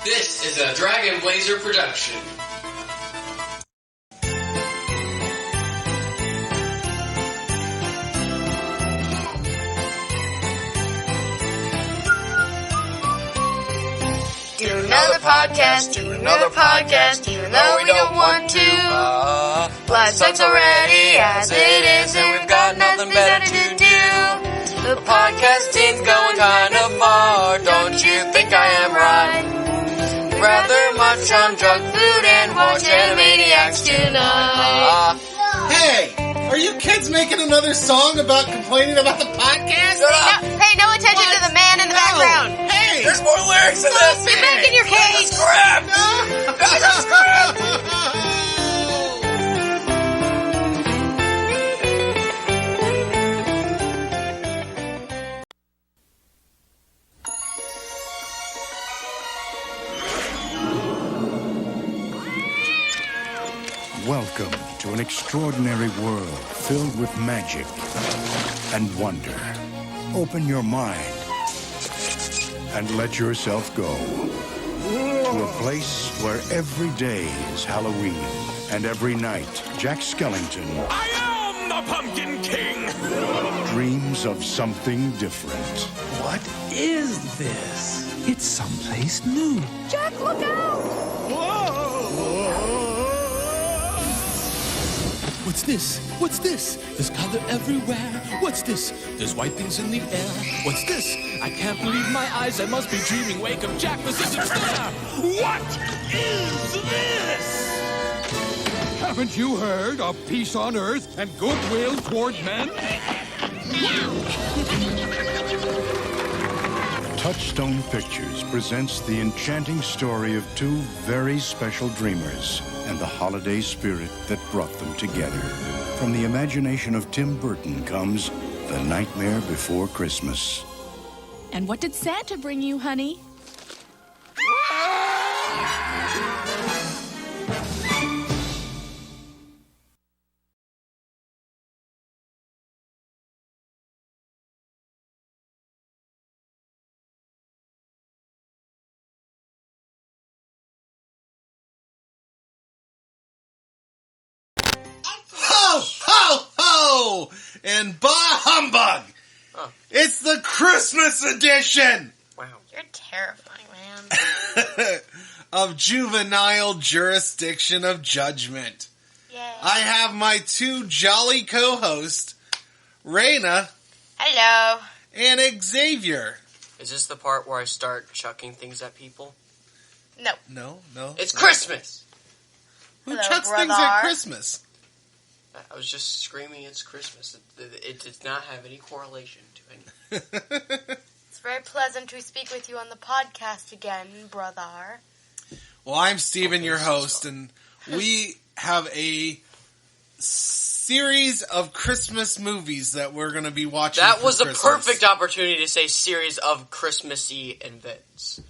This is a Dragon Blazer production. Do another podcast, even though we don't want to. Life sucks already as it is, and we've got nothing better to do. The podcasting's going kind of far, don't you think I am right? Rather much on junk food and watch Animaniacs tonight. Hey, are you kids making another song about complaining about the podcast? Hey, no attention to the man in the background. Hey! There's more lyrics in this! Get back in your cage! Welcome to an extraordinary world filled with magic and wonder. Open your mind and let yourself go to a place where every day is Halloween and every night Jack Skellington I am the Pumpkin King! dreams of something different. What is this? It's someplace new. Jack, look out! What's this? What's this? There's color everywhere. What's this? There's white things in the air. What's this? I can't believe my eyes. I must be dreaming. Wake up, Jack. This isn't fair. What is this? Haven't you heard of peace on earth and goodwill toward men? Touchstone Pictures presents the enchanting story of two very special dreamers and the holiday spirit that brought them together. From the imagination of Tim Burton comes The Nightmare Before Christmas. And what did Santa bring you, honey? Ho, ho, ho! And bah humbug! Oh. It's the Christmas edition Wow. You're terrifying, man. of Juvenile Jurisdiction of Judgment. Yay. I have my two jolly co-hosts, Raina Hello. and Xavier. Is this the part where I start chucking things at people? No. No. It's Christmas! Who Hello, chucks things brother. at Christmas? I was just screaming it's Christmas. It does not have any correlation to anything. It's very pleasant to speak with you on the podcast again, brother. Well, I'm Steven, Okay, your so host, sorry. and we have a series of Christmas movies that we're going to be watching. That for was the Christmas. perfect opportunity to say series of Christmassy events.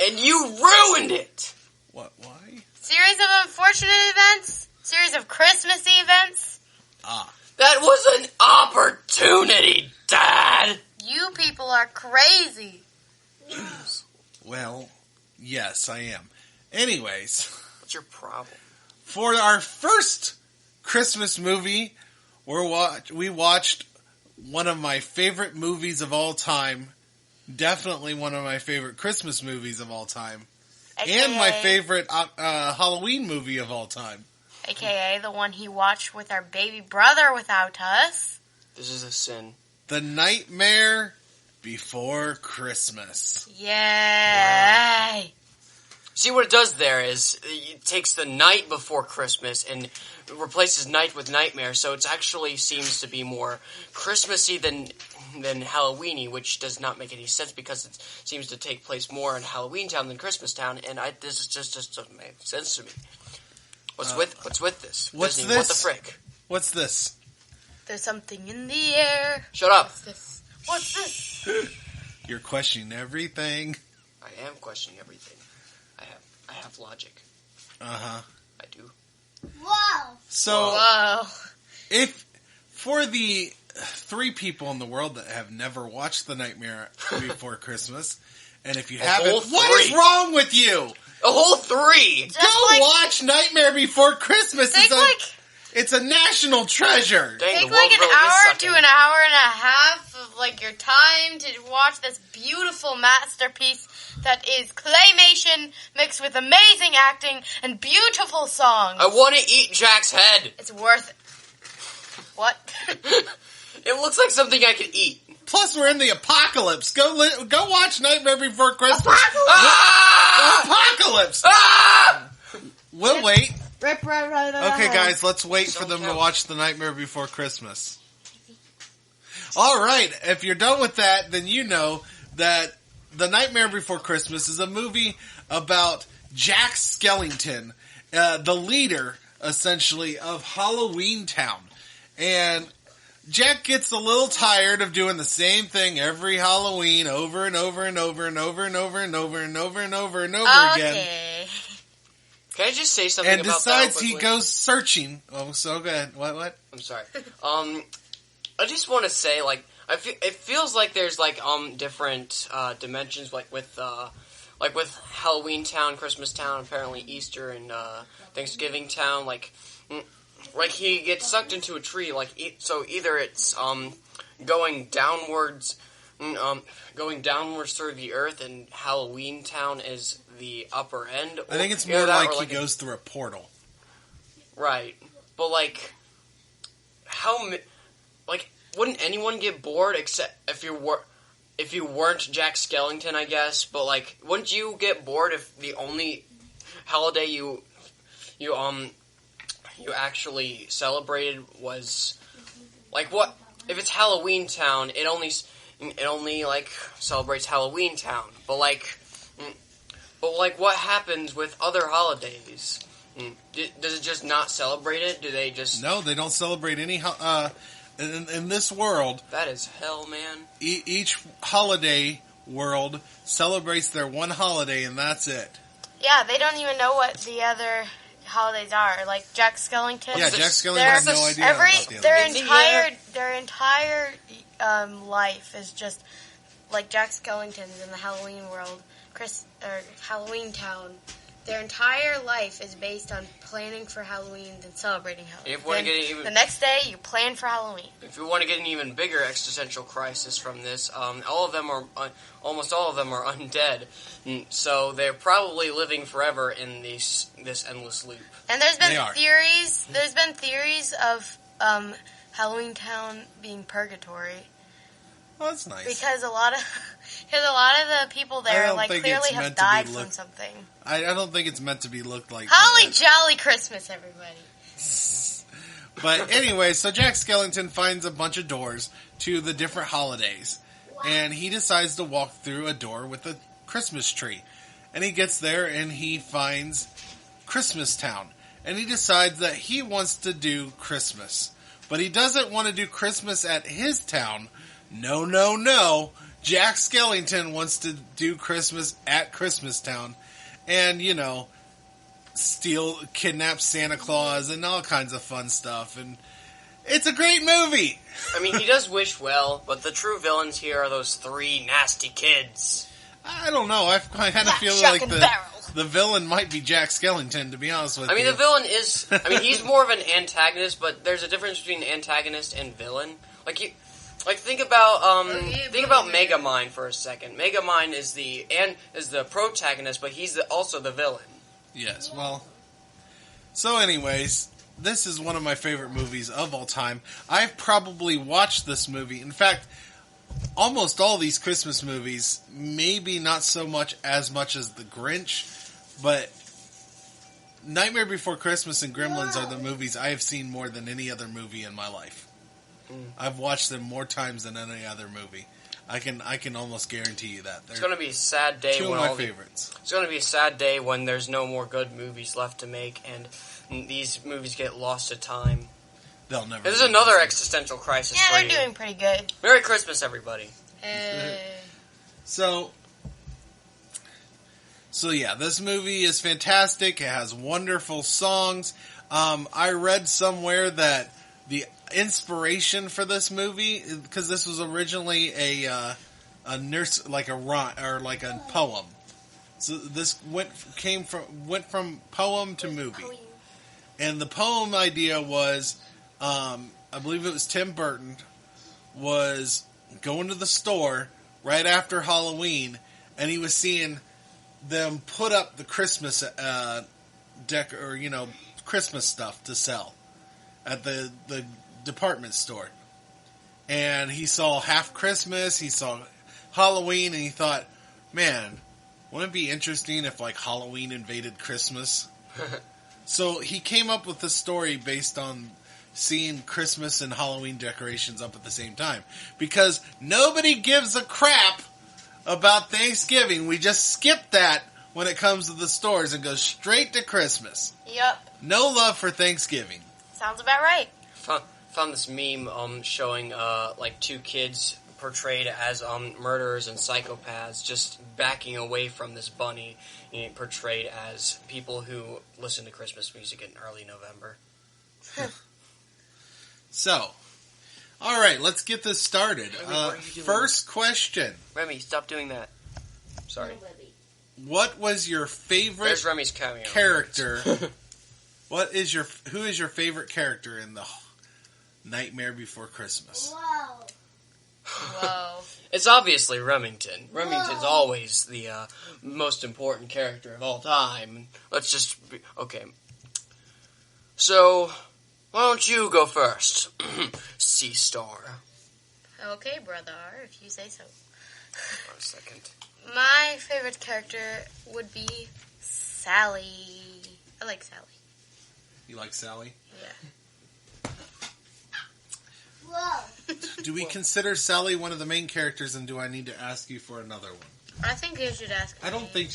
And you ruined it! What? Why? Series of unfortunate events? Series of Christmassy events? That was an opportunity, Dad! You people are crazy. Well, yes, I am. Anyways, What's your problem? for our first Christmas movie, we watched one of my favorite movies of all time. Definitely one of my favorite Christmas movies of all time. And my favorite Halloween movie of all time. AKA the one he watched with our baby brother without us. This is a sin. The Nightmare Before Christmas. Yay! See, what it does there is it takes the night before Christmas and replaces night with nightmare, so it actually seems to be more Christmassy than Halloweeny, which does not make any sense because it seems to take place more in Halloween Town than Christmas Town, and this just doesn't make sense to me. What's with this? What's Disney, this? What the frick? What's this? There's something in the air. Shut up! What's this? You're questioning everything. I am questioning everything. I have logic. Uh-huh. I do. Whoa! So, Whoa. if for the 3 people in the world that have never watched The Nightmare Before Christmas, And if you A haven't, whole what is 3. wrong with you? A whole 3! Go watch Nightmare Before Christmas. Take It's a national treasure. Dang, Take the world like an really is hour sucking. to an hour and a half of like your time to watch this beautiful masterpiece that is claymation mixed with amazing acting and beautiful songs. I want to eat Jack's head. It's worth it. What? It looks like something I could eat. Plus, we're in the apocalypse. Go watch Nightmare Before Christmas. Apocalypse! Ah! We'll wait. Rip, Okay, guys, let's wait for them to watch The Nightmare Before Christmas. Alright, if you're done with that, then you know that The Nightmare Before Christmas is a movie about Jack Skellington, the leader, essentially, of Halloween Town. And Jack gets a little tired of doing the same thing every Halloween over and over and over and over and over and over and over and over and over again. Okay. Can I just say something And about decides that he quickly? goes searching. Oh, so go ahead. What? I'm sorry. I just want to say, like, it feels like there's like different dimensions, like with Halloween Town, Christmas Town, apparently Easter and Thanksgiving Town. Like he gets sucked into a tree. So either it's going downwards through the earth, and Halloween Town is the upper end. I think it's either more that like or he goes through a portal. Right, but like, wouldn't anyone get bored except if you weren't Jack Skellington, I guess? But like, wouldn't you get bored if the only holiday you actually celebrated was like what? If it's Halloween Town, it only like celebrates Halloween Town. But like, what happens with other holidays? Does it just not celebrate it? Do they just... No, they don't celebrate any... in this world... That is hell, man. Each holiday world celebrates their one holiday, and that's it. Yeah, they don't even know what the other holidays are. Like Jack Skellington. Yeah, Jack Skellington has no idea about the other Their entire life is just like Jack Skellington's in the Halloween world, Halloween Town. Their entire life is based on planning for Halloween and celebrating Halloween. The next day, you plan for Halloween. If you want to get an even bigger existential crisis from this, almost all of them are undead, so they're probably living forever in this endless loop. And there's been theories. There's been theories of Halloween Town being purgatory. Oh, that's nice. Because a lot of the people there like clearly have died from something. I don't think it's meant to be looked like Holly that. jolly Christmas, everybody. But anyway, so Jack Skellington finds a bunch of doors to the different holidays. And he decides to walk through a door with a Christmas tree. And he gets there and he finds Christmas Town. And he decides that he wants to do Christmas. But he doesn't want to do Christmas at his town. No. Jack Skellington wants to do Christmas at Christmas Town. And, kidnap Santa Claus and all kinds of fun stuff. And it's a great movie. I mean, he does wish well, but the true villains here are those 3 nasty kids. I don't know. I kind of feel like the villain might be Jack Skellington, to be honest with you. I mean, the villain is... I mean, he's more of an antagonist, but there's a difference between antagonist and villain. Think about Megamind for a second. Megamind is the protagonist, but he's also the villain. Yes, well... So anyways, this is one of my favorite movies of all time. I've probably watched this movie. In fact, almost all these Christmas movies, maybe not so much as The Grinch, but Nightmare Before Christmas and Gremlins are the movies I have seen more than any other movie in my life. I've watched them more times than any other movie. I can almost guarantee you that. It's going to be a sad day. Two of my favorites. It's going to be a sad day when there's no more good movies left to make, and these movies get lost to time. They'll never. This is another existential crisis. Yeah, for they're you. doing pretty good. Merry Christmas, everybody. So yeah, this movie is fantastic. It has wonderful songs. I read somewhere that the inspiration for this movie, because this was originally a nurse, like a rhyme or like a poem. So this went from poem to movie, and the poem idea was, I believe it was Tim Burton was going to the store right after Halloween, and he was seeing them put up the Christmas Christmas stuff to sell at the department store. And he saw Half Christmas, he saw Halloween, and he thought, man, wouldn't it be interesting if like Halloween invaded Christmas? So he came up with the story based on seeing Christmas and Halloween decorations up at the same time. Because nobody gives a crap about Thanksgiving. We just skip that when it comes to the stores and go straight to Christmas. Yep. No love for Thanksgiving. Sounds about right. Found this meme showing like two kids portrayed as murderers and psychopaths just backing away from this bunny, portrayed as people who listen to Christmas music in early November. So, all right, let's get this started. First question. Remy, stop doing that. Sorry. What was your favorite There's Remy's cameo. character? Who is your favorite character in the Nightmare Before Christmas? Whoa. It's obviously Remington. Remington's always the most important character of all time. Let's just okay. So, why don't you go first, Sea Star? Okay, brother, if you say so. For a second. My favorite character would be Sally. I like Sally. You like Sally? Yeah. Do we consider Sally one of the main characters, and do I need to ask you for another one? I think you should ask me. I don't think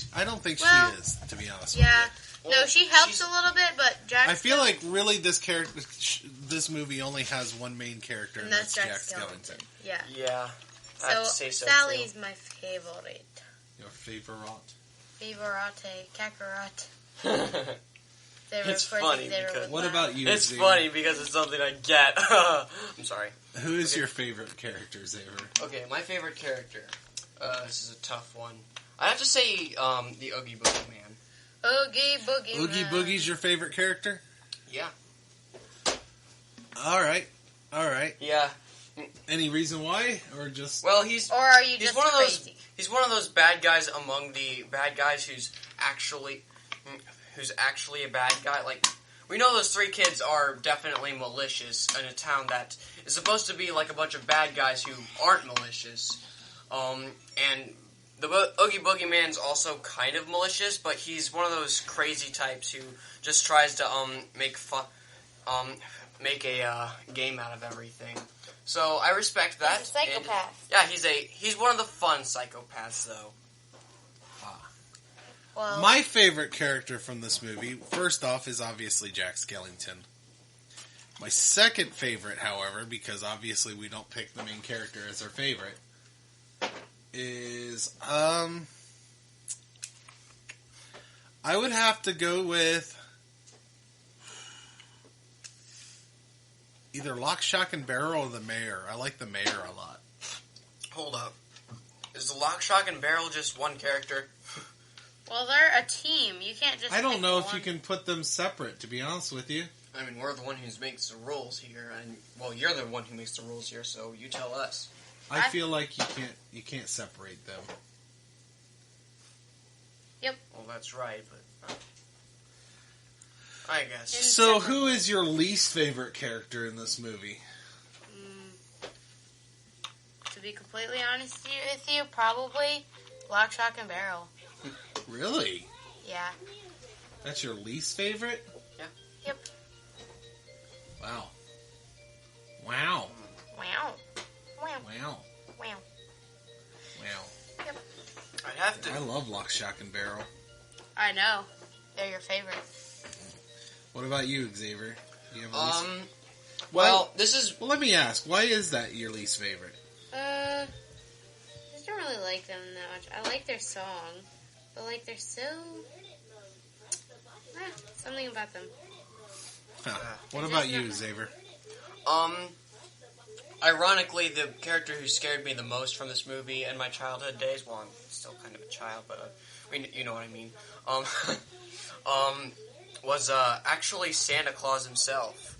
Well, she is, to be honest Yeah. with you. No, she helps a little bit, but Jack I feel like really this movie only has one main character, and that's Jack Skellington. Yeah. Yeah. I have So, to say so Sally's too. my favorite. Your favorite? Favorite, Kakarot. It's funny because... What about you, It's Xavier? funny because it's something I get. I'm sorry. Who is your favorite character, Xavier? Okay, my favorite character. This is a tough one. I have to say the Oogie Boogie Man. Oogie Boogie Oogie Man. Boogie's your favorite character? Yeah. All right. Yeah. Any reason why, or just? Well, Or are you just one of those. crazy? He's one of those bad guys among the bad guys who's actually a bad guy. Like, we know those three kids are definitely malicious in a town that is supposed to be like a bunch of bad guys who aren't malicious. And the Oogie Boogie Man's also kind of malicious, but he's one of those crazy types who just tries to make make a game out of everything. So I respect that. He's a psychopath. And, yeah, he's one of the fun psychopaths, though. Well, My favorite character from this movie, first off, is obviously Jack Skellington. My second favorite, however, because obviously we don't pick the main character as our favorite, is I would have to go with either Lock, Shock, and Barrel or the Mayor. I like the Mayor a lot. Hold up. Is the Lock, Shock, and Barrel just one character? well, they're a team. You can't just. I don't pick know if one. you can put them separate, to be honest with you. I mean, we're the one who makes the rules here, and well, you're the one who makes the rules here, so you tell us. I feel like you can't separate them. Well, that's right, but I guess. So, who is your least favorite character in this movie? To be completely honest with you, probably Lock, Shock, and Barrel. Really? Yeah. That's your least favorite? Yep. Wow. Wow. Wow. Wow. Wow. I'd have to. I love Lock, Shock, and Barrel. I know. They're your favorite. What about you, Xavier? Do you have a least? Well, this is. Well, let me ask. Why is that your least favorite? I just don't really like them that much. I like their song, but like they're so something about them. Huh. What about you, Xavier? Ironically, the character who scared me the most from this movie in my childhood days, well, I'm still kind of a child, but I mean, you know what I mean, was actually Santa Claus himself.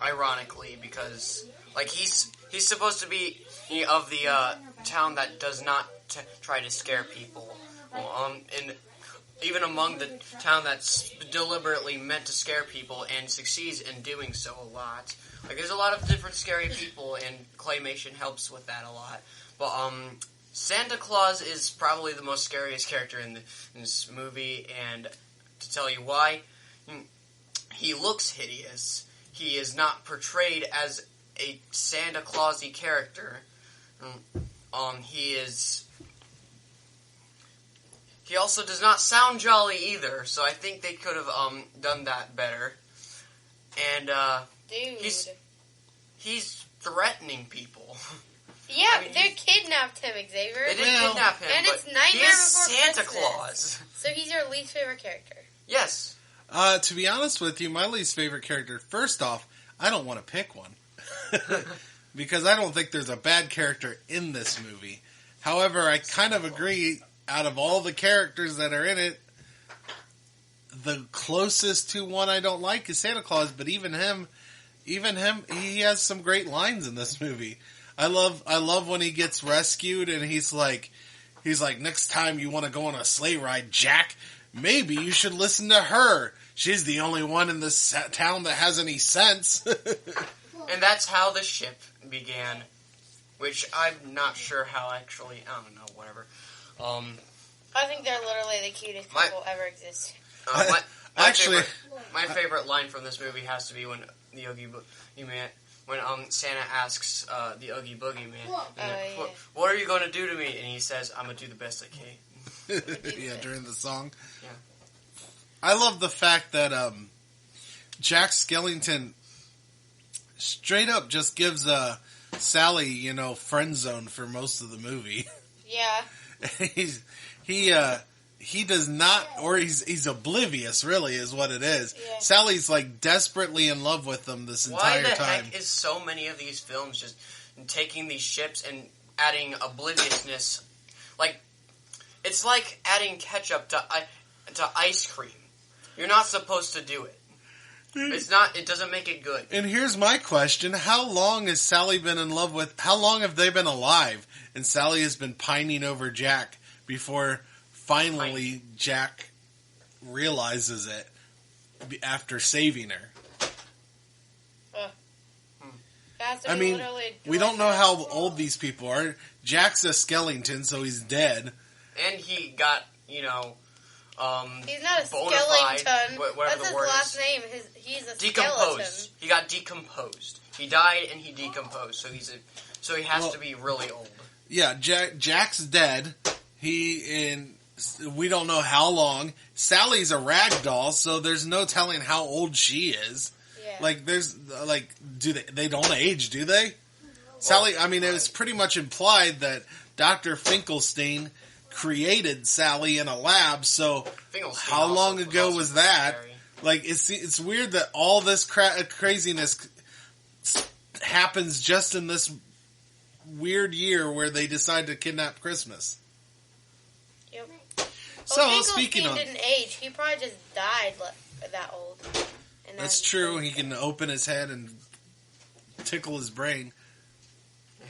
Ironically, because like he's supposed to be of the town that does not try to scare people. And even among the town that's deliberately meant to scare people and succeeds in doing so a lot. Like, there's a lot of different scary people, and claymation helps with that a lot. But, Santa Claus is probably the most scariest character in this movie, and to tell you why, he looks hideous. He is not portrayed as a Santa Claus-y character. He also does not sound jolly either, so I think they could have done that better. And Dude. He's threatening people. Yeah, I mean, they kidnapped him, Xavier. They did kidnap him, and but it's Nightmare he is Before Santa Christmas. Claus. So he's your least favorite character. Yes. To be honest with you, my least favorite character, first off, I don't want to pick one. Because I don't think there's a bad character in this movie. However, I kind of agree, out of all the characters that are in it, the closest to one I don't like is Santa Claus, but even him, he has some great lines in this movie. I love when he gets rescued and he's like, next time you want to go on a sleigh ride, Jack, maybe you should listen to her. She's the only one in this town that has any sense. And that's how the ship began, which I'm not sure how actually, I don't know, whatever. I think they're literally the cutest people ever exist. My favorite line from this movie has to be when the when Santa asks the Oogie Boogie Man, what are you going to do to me? And he says, I'm going to do the best I can. Yeah, during the song. Yeah. I love the fact that Jack Skellington straight up just gives Sally, friend zone for most of the movie. Yeah. He does not, or he's oblivious, really, is what it is. Yeah. Sally's like desperately in love with him this entire time. Why the heck is so many of these films just taking these ships and adding obliviousness? Like, it's like adding ketchup to ice cream. You're not supposed to do it. It's not. It doesn't make it good. And here's my question: how long has Sally been in love with? How long have they been alive? And Sally has been pining over Jack before finally Jack realizes it after saving her. I mean, we don't know how old these people are. Jack's a skeleton, so he's dead. And he got, he's not a skeleton. Whatever That's the word his last is. name. He's a Decomposed. skeleton. He got decomposed. He died and he decomposed. So he has to be really old. Yeah, Jack's dead. We don't know how long. Sally's a rag doll, so there's no telling how old she is. Yeah. They don't age, do they? Sally, it was pretty much implied that Dr. Finkelstein created Sally in a lab, so how long ago was that? Scary. Like, it's weird that all this craziness happens just in this weird year where they decide to kidnap Christmas. Yep. So, speaking of... didn't age. He probably just died that old. And that's true. He can open his head and tickle his brain.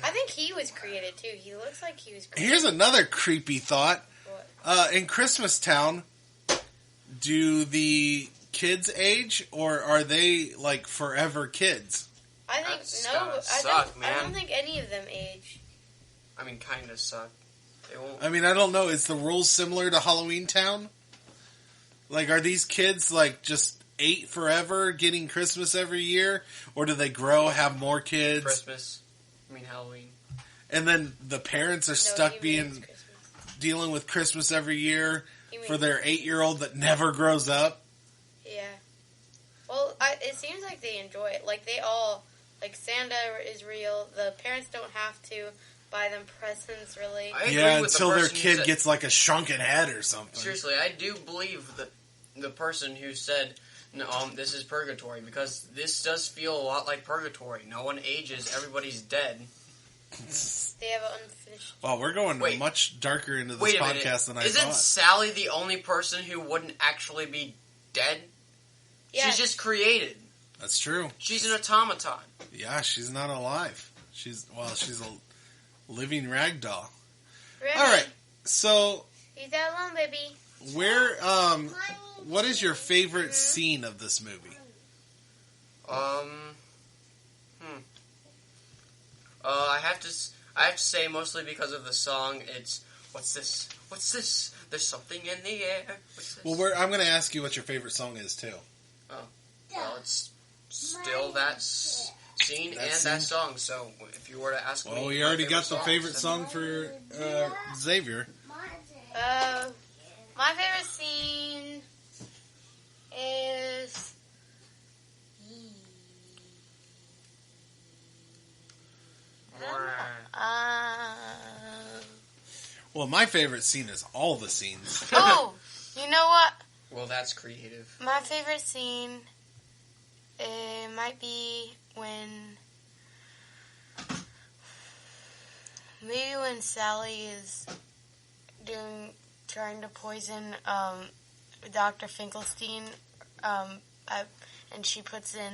I think he was created, too. He looks like he was created. Here's another creepy thought. What? In Christmas Town, do the kids age, or are they, like, forever kids? I think, That's no. gotta suck, man. I don't think any of them age. Kind of suck. They won't. I don't know. Is the rules similar to Halloween Town? Like, are these kids, like, just 8 forever, getting Christmas every year? Or do they grow, have more kids? Christmas. Halloween. And then the parents are stuck dealing with Christmas every year for their 8-year-old that never grows up? Yeah. Well, it seems like they enjoy it. Like, they all, like, Santa is real. The parents don't have to buy them presents, really. Until their kid gets, like, a shrunken head or something. Seriously, I do believe that the person who said No, this is purgatory, because this does feel a lot like purgatory. No one ages, everybody's dead. They have an unfinished. Wow, we're going Wait. much darker into this Wait a podcast minute. than I Isn't thought. Sally the only person who wouldn't actually be dead? Yes. She's just created. That's true. She's an automaton. Yeah, she's not alive. She's a living rag doll. Remy, All right, so leave that alone, baby. where what is your favorite scene of this movie? I have to say, mostly because of the song, it's, what's this? What's this? There's something in the air. What's this? Well, I'm going to ask you what your favorite song is too. Well, it's still that scene That and scene? that song, so if you were to ask me... Well, we my already got the song, favorite then- song for Xavier. My favorite scene is. Well, my favorite scene is all the scenes. Oh, you know what? Well, that's creative. My favorite scene, it might be when Sally is trying to poison Dr. Finkelstein, and she puts in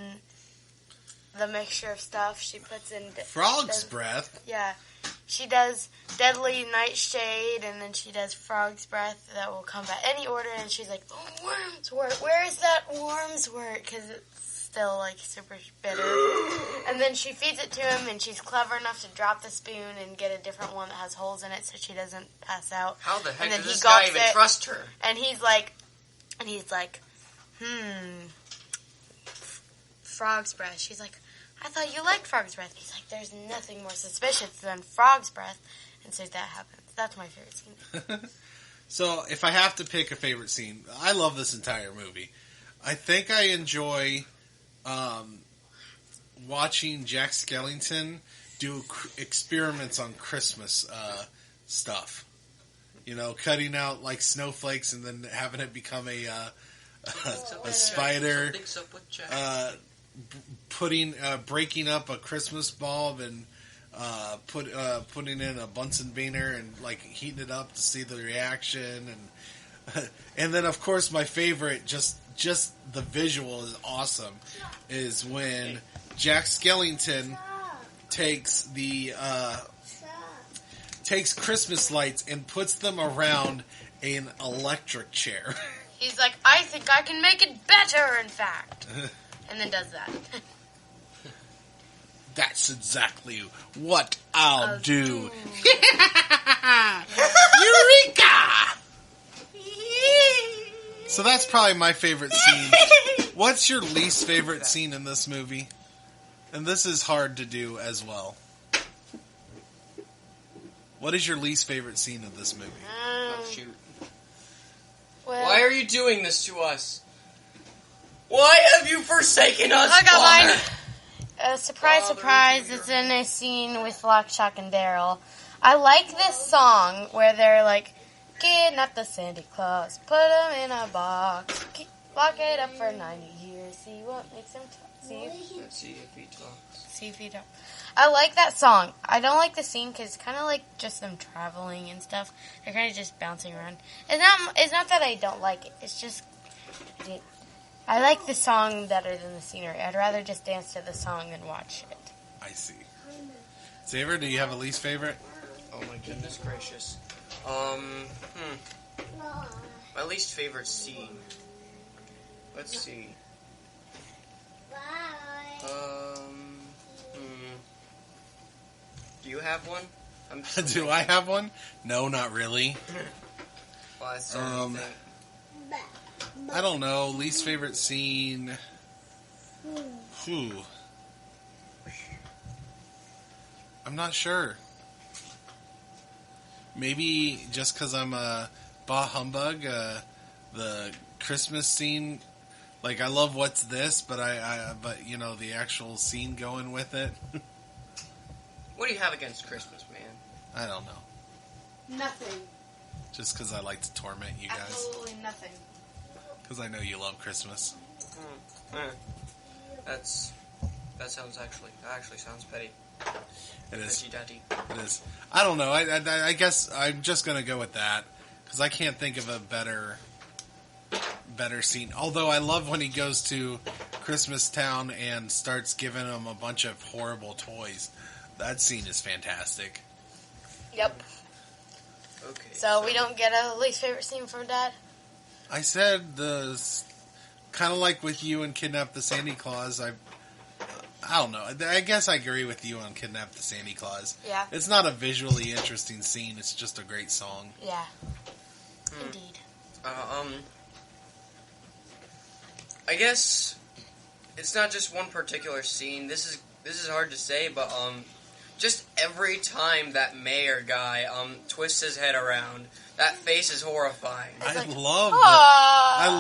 the mixture of stuff. She puts in Frog's breath. Yeah. She does Deadly Nightshade, and then she does Frog's Breath that will combat any order, and she's like, oh, Worm's Wort, where is that Worm's Wort? Because it's still, like, super bitter. And then she feeds it to him, and she's clever enough to drop the spoon and get a different one that has holes in it so she doesn't pass out. How the heck And then does he this guy gulps even it. trust her? And he's like, Frog's Breath. She's like, I thought you liked Frog's Breath. He's like, there's nothing more suspicious than Frog's Breath. And so that happens. That's my favorite scene. So, if I have to pick a favorite scene, I love this entire movie. I think I enjoy watching Jack Skellington do experiments on Christmas stuff. You know, cutting out like snowflakes and then having it become a spider. Something's up with Jack. Breaking up a Christmas bulb and putting in a Bunsen burner and like heating it up to see the reaction, and then of course my favorite, just the visual is awesome, is when Jack Skellington takes Christmas lights and puts them around an electric chair. He's like, I think I can make it better, in fact. And then does that. That's exactly what I'll do. Eureka! So that's probably my favorite scene. What's your least favorite scene in this movie? And this is hard to do as well. What is your least favorite scene of this movie? Oh, shoot. Well, Why are you doing this to us? Why have you forsaken us, I got Father? mine. Surprise, Father, surprise, dear. it's in a scene with Lock, Shock, and Daryl. I like this song where they're like, kidnap the Santa Claus, put him in a box, lock it up for 90 years, see what makes him talk. Let's see if he talks. See if he talks. I like that song. I don't like the scene because it's kind of like just them traveling and stuff. They're kind of just bouncing around. It's not that I don't like it. It's just I like the song better than the scenery. I'd rather just dance to the song than watch it. I see. Xavier, do you have a least favorite? Oh my goodness gracious. My least favorite scene. Let's see. Do you have one? Do I have one? No, not really. Well, I still think. I don't know. Least favorite scene. Whew. I'm not sure. Maybe just because I'm a bah humbug, the Christmas scene. Like, I love What's This, but but you know, the actual scene going with it. What do you have against Christmas, man? I don't know. Nothing. Just because I like to torment you guys. Absolutely nothing. Because I know you love Christmas. That actually sounds petty. It is. Petty daddy. It is. I don't know. I guess I'm just gonna go with that because I can't think of a better scene. Although I love when he goes to Christmas Town and starts giving them a bunch of horrible toys. That scene is fantastic. Yep. Okay. So we don't get a least favorite scene from Dad? I said kind of like with you and Kidnap the Santa Claus. I don't know. I guess I agree with you on Kidnap the Santa Claus. Yeah. It's not a visually interesting scene. It's just a great song. Yeah. Indeed. I guess it's not just one particular scene. This is hard to say, but just every time that mayor guy twists his head around, that face is horrifying. I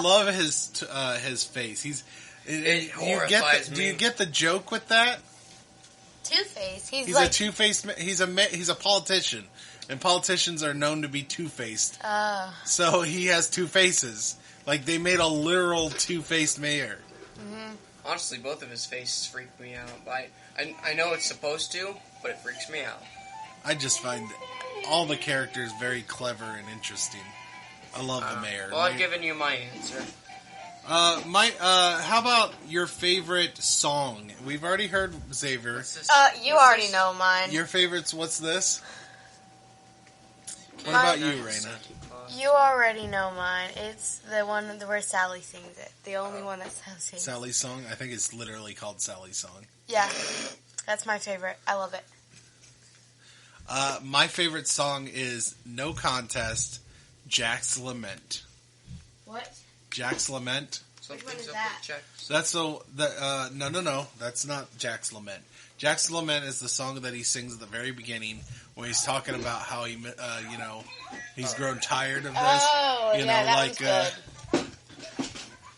love his face. It horrifies me. Do you get the joke with that? Two-Face. He's a two-faced. He's a politician, and politicians are known to be two-faced. So he has two faces. Like they made a literal two-faced mayor. Mm-hmm. Honestly, both of his faces freak me out. I know it's supposed to, but it freaks me out. I just find all the characters very clever and interesting. I love the mayor. Well, I've given you my answer. How about your favorite song? We've already heard Xavier. You already know mine. Your favorites? What's this? What about you, Raina? You already know mine. It's the one where Sally sings it. The only one that Sally sings. Sally's song? I think it's literally called Sally's song. Yeah. That's my favorite. I love it. My favorite song is No Contest, Jack's Lament. What? Jack's Lament. Which one is that? That's no, that's not Jack's Lament. Jack's Lament is the song that he sings at the very beginning, where he's talking about how he, he's grown tired of this. Oh, that was good.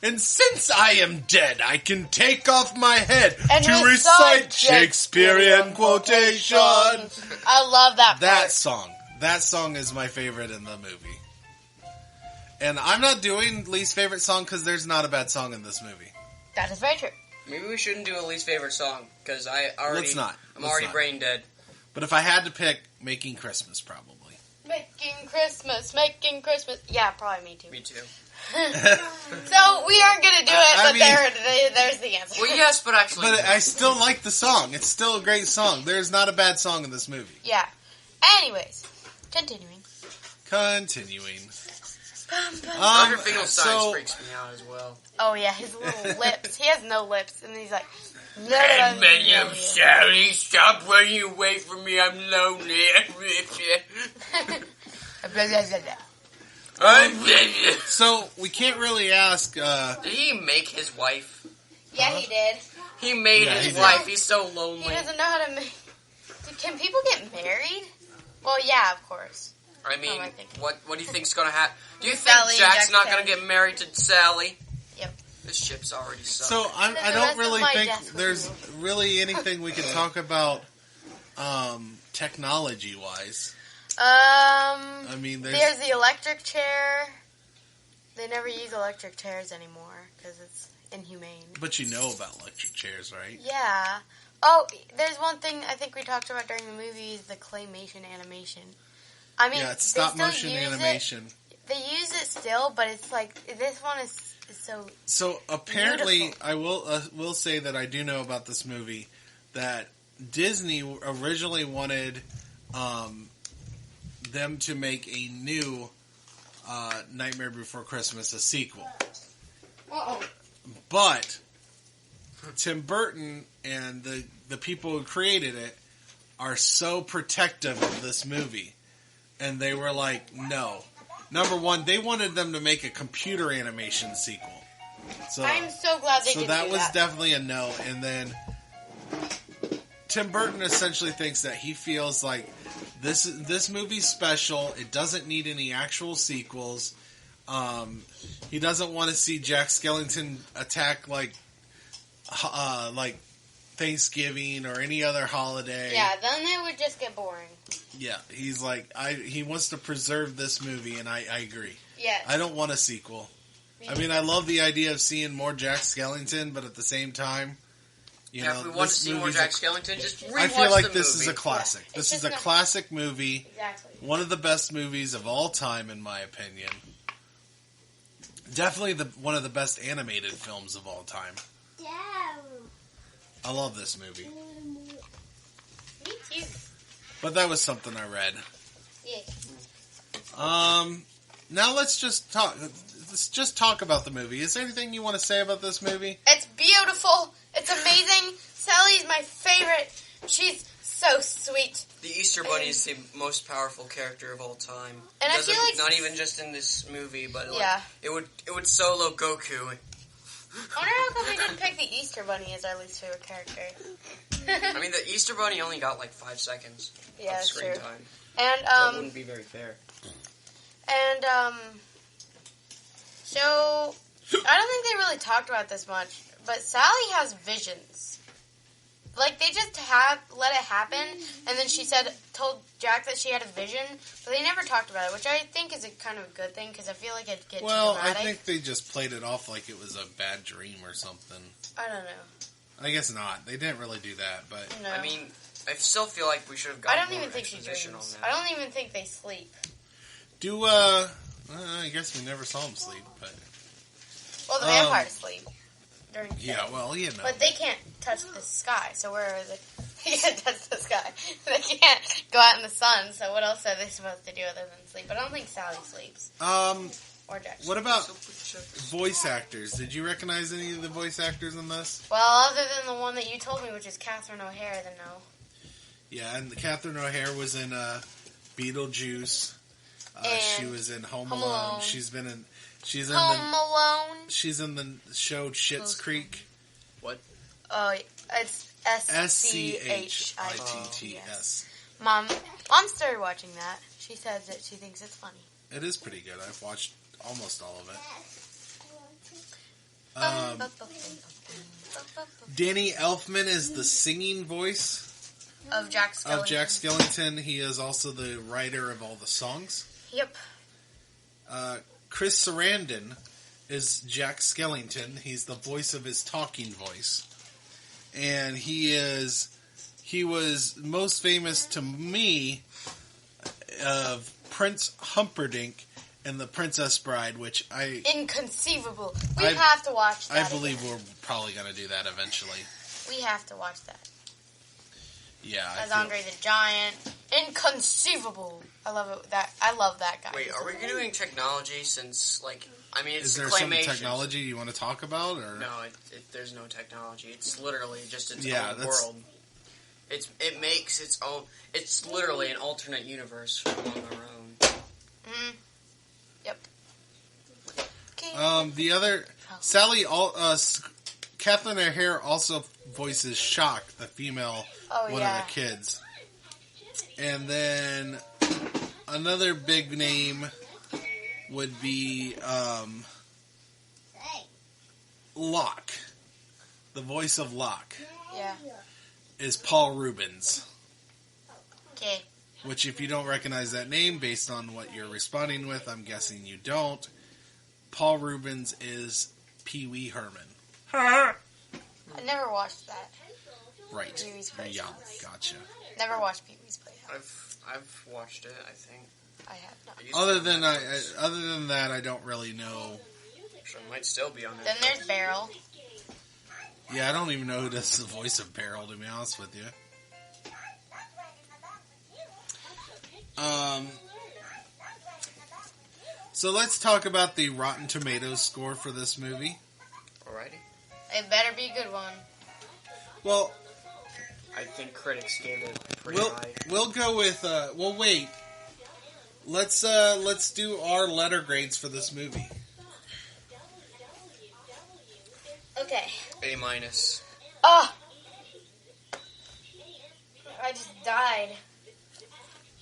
And since I am dead, I can take off my head and to recite Shakespearean quotations. I love that part. That song is my favorite in the movie. And I'm not doing least favorite song because there's not a bad song in this movie. That is very true. Maybe we shouldn't do a least favorite song because I'm already brain dead. But if I had to pick, Making Christmas probably. Making Christmas. Yeah, probably me too. Me too. So we aren't gonna do it, there's the answer. Well, yes, but actually, I still like the song. It's still a great song. There's not a bad song in this movie. Yeah. Anyways, continuing. Dr. Finkelstein freaks me out as well. Oh yeah, his little lips. He has no lips, and he's like. I'm sorry. Stop running away from me. I'm lonely. So we can't really ask. Did he make his wife? Yeah, he did. He made his wife. He's so lonely. He doesn't know how to make. Can people get married? Well, yeah, of course. I mean, what do you think's gonna happen? Do you think Jack's not gonna get married to Sally? Yep. This ship's already sunk. So I don't really think there's really anything we can talk about, technology-wise. I mean, there's the electric chair. They never use electric chairs anymore because it's inhumane. But you know about electric chairs, right? Yeah. Oh, there's one thing I think we talked about during the movie is the claymation animation. I mean, it's stop motion animation. They use it still, but it's like this one is so. So apparently, beautiful. I will say that I do know about this movie that Disney originally wanted them to make a new Nightmare Before Christmas, a sequel. But Tim Burton and the people who created it are so protective of this movie. And they were like, no. Number one, they wanted them to make a computer animation sequel. So I'm so glad they did that. So that was definitely a no. And then Tim Burton essentially thinks that he feels like this movie's special. It doesn't need any actual sequels. He doesn't want to see Jack Skellington attack like Thanksgiving or any other holiday. Yeah, then it would just get boring. Yeah, he wants to preserve this movie, and I agree. Yeah. I don't want a sequel. I mean, I love the idea of seeing more Jack Skellington, but at the same time, you know, if we want to see more Jack Skellington, just rewatch I feel like the this movie. is a classic. Yeah, this it's is a just classic movie. Exactly. One of the best movies of all time, in my opinion. Definitely one of the best animated films of all time. I love this movie. Me too. But that was something I read. Yeah. Now let's just talk. Let's just talk about the movie. Is there anything you want to say about this movie? It's beautiful. It's amazing. Sally's my favorite. She's so sweet. The Easter Bunny is the most powerful character of all time. And I feel like not even just in this movie, but like, yeah, it would solo Goku. I wonder how come we didn't pick the Easter Bunny as our least favorite character. I mean, the Easter Bunny only got like 5 seconds Yeah, of that's screen true. time. And That wouldn't be very fair. So I don't think they really talked about this much, but Sally has visions. Like they just let it happen, and then she told Jack that she had a vision, but they never talked about it, which I think is a kind of a good thing because I feel like it gets Well, dramatic. I think they just played it off like it was a bad dream or something. I don't know. I guess not. They didn't really do that, but No. I mean, I still feel like we should have I gotten don't more even think she exposition on dreams. that. I don't even think they sleep. I guess we never saw them sleep, but Well, the vampires sleep during the yeah, day. well, you know. But they can't touch the sky, so where are they? They can't touch the sky. They can't go out in the sun, so what else are they supposed to do other than sleep? But I don't think Sally sleeps. Or Jack. What about voice actors? Did you recognize any of the voice actors in this? Well, other than the one that you told me, which is Catherine O'Hara, then no. Yeah, and Catherine O'Hara was in Beetlejuice. She was in Home Alone. She's in Home the Alone. she's in the show Schitt's Creek. What? Oh, it's SCHITTS. Yes. Mom started watching that. She says that she thinks it's funny. It is pretty good. I've watched almost all of it. Danny Elfman is the singing voice Of Jack Skellington. of Jack Skellington. He is also the writer of all the songs. Yep. Chris Sarandon is Jack Skellington. He's the voice of his talking voice. And he was most famous to me of Prince Humperdinck and the Princess Bride, which Inconceivable. We have to watch that. I believe we're probably going to do that eventually. We have to watch that. Yeah. As Andre the Giant. Inconceivable. I love it. I love that guy. Wait, are we doing technology since, like, I mean, it's Is there some claymation. technology you want to talk about? Or? No, there's no technology. It's literally just its Yeah, own that's- world. It makes its own. It's literally an alternate universe among our own. Yep. The other Catherine O'Hara also voices Shock, the female one of the kids. And then another big name would be Locke. The voice of Locke Yeah. is Paul Rubens. Okay. Which, if you don't recognize that name based on what you're responding with, I'm guessing you don't. Paul Rubens is Pee Wee Herman. I never watched that. Right. Pee-wee's You're young. Playhouse. Gotcha. Never watched Pee-wee's Playhouse. I've watched it. I think. I have not. I used to Other on than Netflix. other than that, I don't really know. So it might still be on there. Then there's Beryl. Yeah, I don't even know who does the voice of Beryl, to be honest with you. So let's talk about the Rotten Tomatoes score for this movie. Alrighty. It better be a good one. Well, I think critics gave it pretty high. we'll go with. Well, wait. Let's do our letter grades for this movie. Okay. A minus. Oh! I just died.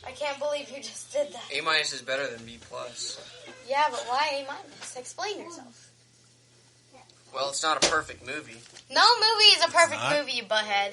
I can't believe you just did that. A minus is better than B plus. Yeah, but why A minus? Explain yourself. Well, it's not a perfect movie. No movie is a perfect not. movie, you butthead.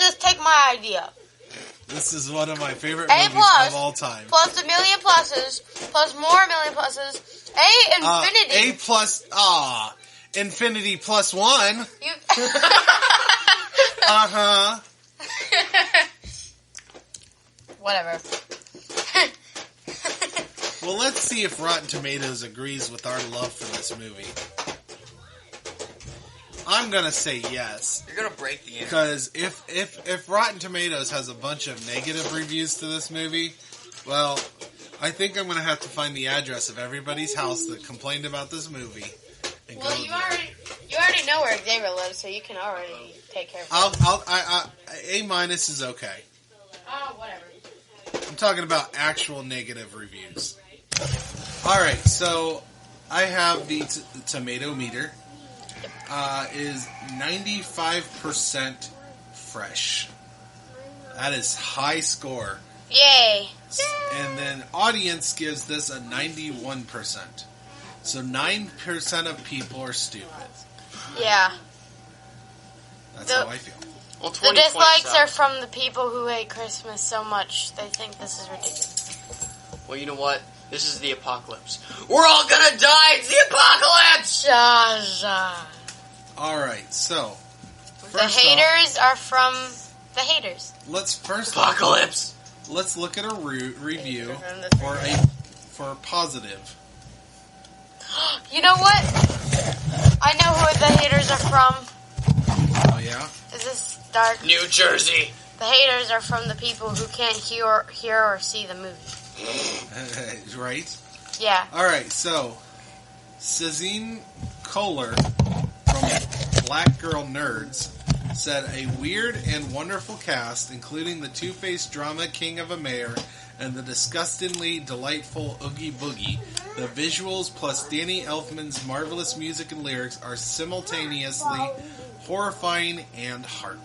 just take my idea. This is one of my favorite A movies plus, of all time. Plus a million pluses, plus more million pluses. A infinity. A plus, infinity plus 1. You... Uh-huh. Whatever. Well, let's see if Rotten Tomatoes agrees with our love for this movie. I'm gonna say yes. You're gonna break the internet. Because if Rotten Tomatoes has a bunch of negative reviews to this movie, well, I think I'm gonna have to find the address of everybody's house that complained about this movie. And Well, go you there. already know where Xavier lives, so you can already take care of it. A minus is okay. Oh, whatever. I'm talking about actual negative reviews. Alright, so I have the tomato meter. Is 95% fresh. That is high score. Yay. And then audience gives this a 91%. So 9% of people are stupid. Yeah. That's how I feel. Well, The 20 dislikes points are up. from the people who hate Christmas so much they think this is ridiculous. Well, you know what? This is the apocalypse. We're all gonna die! It's the apocalypse! Alright, so The first haters are from the haters. let's first Apocalypse! let's look at a review for positive. You know what? I know who the haters are from. Oh yeah? Is this dark? New Jersey! The haters are from the people who can't hear or see the movie. Right? Yeah. Alright, so Cezine Kohler from Black Girl Nerds said a weird and wonderful cast, including the two-faced drama king of a mayor and the disgustingly delightful Oogie Boogie. The visuals plus Danny Elfman's marvelous music and lyrics are simultaneously horrifying and heartwarming.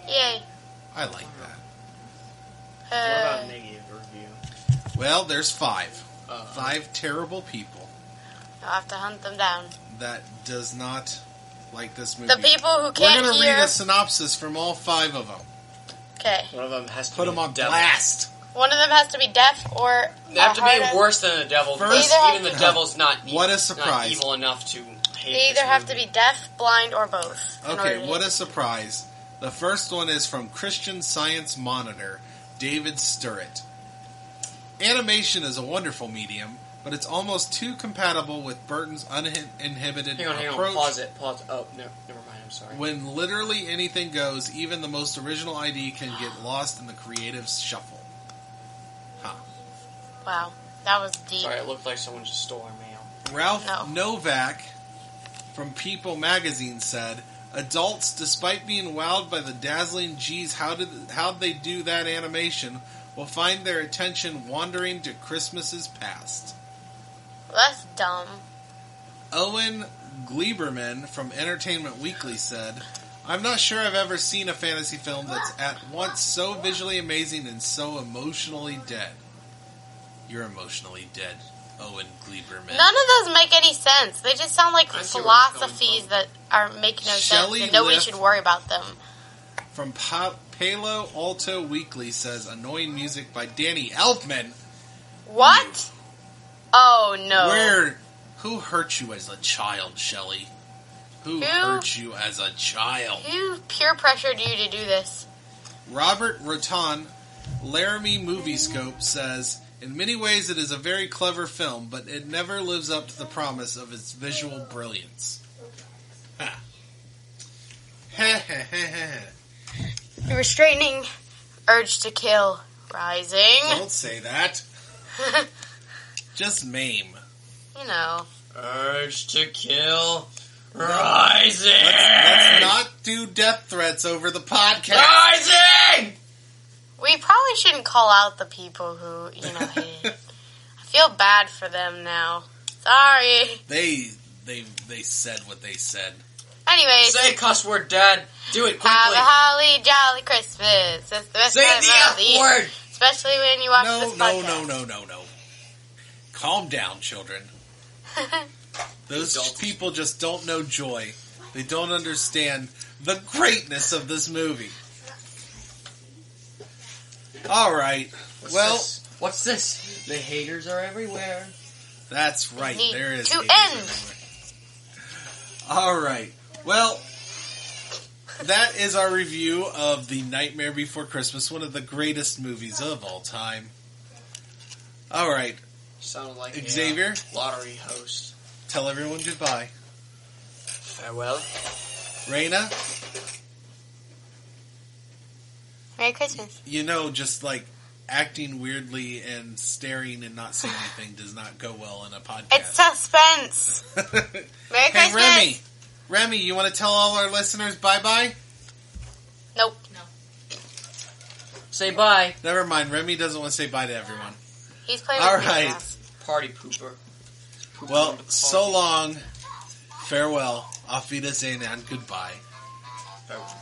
Yay. I like that. What about negative review? Well, there's 5. 5 terrible people I'll have to hunt them down. that does not like this movie. The people who We're can't going to hear... read a synopsis from all 5 of them. Okay. One of them has to Put be them on the devil. blast. One of them has to be deaf or... They have to hard be of- worse than the devil. First- Because even the devil's not What a not surprise. evil enough to hate They either this have to movie. be deaf, blind, or both. in order Okay, to what hate a surprise. The first one is from Christian Science Monitor, David Sturrett. Animation is a wonderful medium, but it's almost too compatible with Burton's uninhibited Hang on, approach. pause it. Oh, no, never mind, I'm sorry. When literally anything goes, even the most original idea can get lost in the creative shuffle. Huh. Wow. That was deep. Sorry, it looked like someone just stole our mail. Ralph No. Novak from People magazine said, adults, despite being wowed by the dazzling geez, how'd they do that animation, will find their attention wandering to Christmases past. That's dumb. Owen Gleiberman from Entertainment Weekly said, I'm not sure I've ever seen a fantasy film that's at once so visually amazing and so emotionally dead. You're emotionally dead, Owen Gleiberman. None of those make any sense. They just sound like I see where it's coming philosophies from. that are making no Shelley sense and nobody Liff- should worry about them. From Palo Alto Weekly says, annoying music by Danny Elfman. What? Oh, no. Who hurt you as a child, Shelley? Who Who? hurt you as a child? Who peer pressured you to do this? Robert Rotan, Laramie Moviescope says, in many ways it is a very clever film, but it never lives up to the promise of its visual brilliance. Ha. The restraining urge to kill rising. Don't say that. Just maim. You know. Urge to kill rising! Let's not do death threats over the podcast. Rising! We probably shouldn't call out the people who, hate it. I feel bad for them now. Sorry. They said what they said. Anyways. Say a cuss word, Dad. Do it quickly. Have a holly jolly Christmas. That's the best Say time the of F the year. word. Especially when you watch this podcast. No. Calm down, children. Those people just don't know joy. They don't understand the greatness of this movie. All right. What's this? The haters are everywhere. That's right. There is to haters everywhere. All right. Well, that is our review of The Nightmare Before Christmas, one of the greatest movies of all time. All right. Sounded like Xavier, a lottery host. Tell everyone goodbye. Farewell. Raina. Merry Christmas. Just like acting weirdly and staring and not saying anything does not go well in a podcast. It's suspense. Merry Christmas. Hey, Remy, you want to tell all our listeners bye-bye? Nope. No. Say bye. Never mind. Remy doesn't want to say bye to everyone. He's playing all with right. me now. Party pooper. Well, so long. Farewell. Auf Wiedersehen and goodbye. Farewell.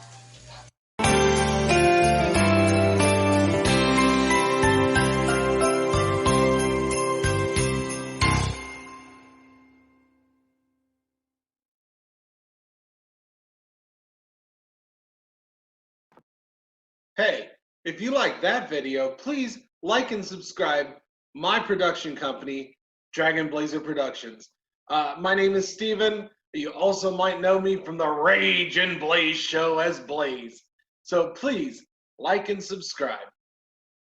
Hey, if you like that video, please like and subscribe my production company, Dragon Blazer Productions. My name is Steven. You also might know me from the Rage and Blaze show as Blaze. So please like and subscribe.